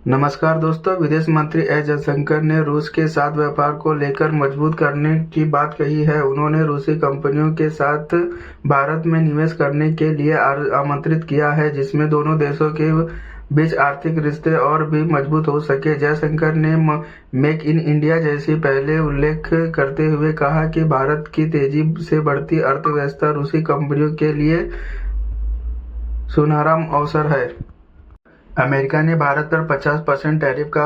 नमस्कार दोस्तों, विदेश मंत्री एस जयशंकर ने रूस के साथ व्यापार को लेकर मजबूत करने की बात कही है। उन्होंने रूसी कंपनियों के साथ भारत में निवेश करने के लिए आमंत्रित किया है, जिसमें दोनों देशों के बीच आर्थिक रिश्ते और भी मजबूत हो सके। जयशंकर ने मेक इन इंडिया जैसी पहले उल्लेख करते हुए कहा कि भारत की तेजी से बढ़ती अर्थव्यवस्था रूसी कंपनियों के लिए सुनहरा अवसर है। अमेरिका ने भारत पर 50% टैरिफ का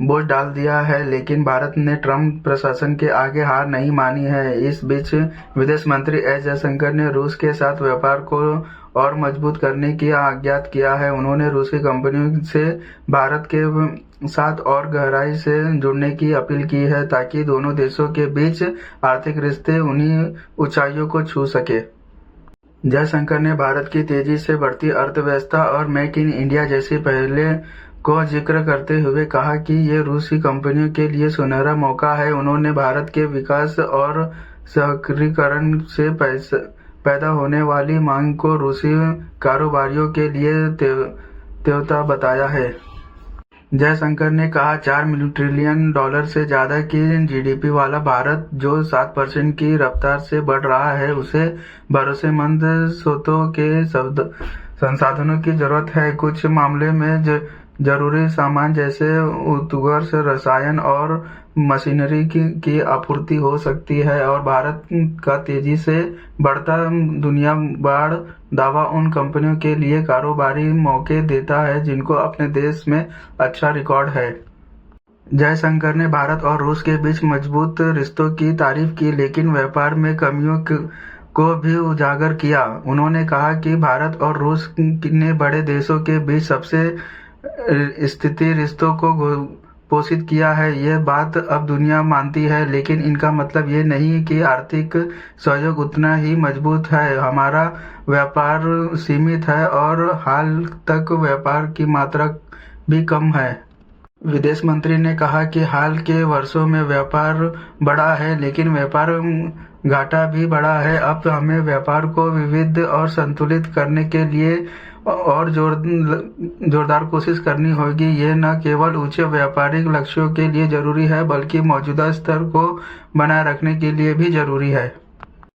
बोझ डाल दिया है, लेकिन भारत ने ट्रंप प्रशासन के आगे हार नहीं मानी है। इस बीच विदेश मंत्री एस जयशंकर ने रूस के साथ व्यापार को और मजबूत करने की आज्ञात किया है। उन्होंने रूसी कंपनियों से भारत के साथ और गहराई से जुड़ने की अपील की है, ताकि दोनों देशों के बीच आर्थिक रिश्ते उन्हीं ऊंचाइयों को छू सके। जयशंकर ने भारत की तेजी से बढ़ती अर्थव्यवस्था और मेक इन इंडिया जैसी पहले को जिक्र करते हुए कहा कि ये रूसी कंपनियों के लिए सुनहरा मौका है। उन्होंने भारत के विकास और सहरीकरण से पैदा होने वाली मांग को रूसी कारोबारियों के लिए देवता बताया है। जयशंकर ने कहा, $4 ट्रिलियन से ज्यादा की जीडीपी वाला भारत, जो 7% की रफ्तार से बढ़ रहा है, उसे भरोसेमंद स्रोतों के संसाधनों की जरूरत है। कुछ मामले में जरूरी सामान जैसे उत्कर्ष रसायन और मशीनरी की आपूर्ति हो सकती है, और भारत का तेजी से बढ़ता दुनियावार दावा उन कंपनियों के लिए कारोबारी मौके देता है जिनको अपने देश में अच्छा रिकॉर्ड है। जयशंकर ने भारत और रूस के बीच मजबूत रिश्तों की तारीफ की, लेकिन व्यापार में कमियों को भी उजागर किया। उन्होंने कहा कि भारत और रूस ने बड़े देशों के बीच सबसे स्थिति रिश्तों को पोषित किया है। यह बात अब दुनिया मानती है, लेकिन इनका मतलब ये नहीं कि आर्थिक सहयोग उतना ही मजबूत है। हमारा व्यापार सीमित है और हाल तक व्यापार की मात्रा भी कम है। विदेश मंत्री ने कहा कि हाल के वर्षों में व्यापार बढ़ा है, लेकिन व्यापार घाटा भी बढ़ा है। अब हमें व्यापार को विविध और संतुलित करने के लिए और जोरदार कोशिश करनी होगी। ये न केवल ऊंचे व्यापारिक लक्ष्यों के लिए जरूरी है, बल्कि मौजूदा स्तर को बनाए रखने के लिए भी जरूरी है।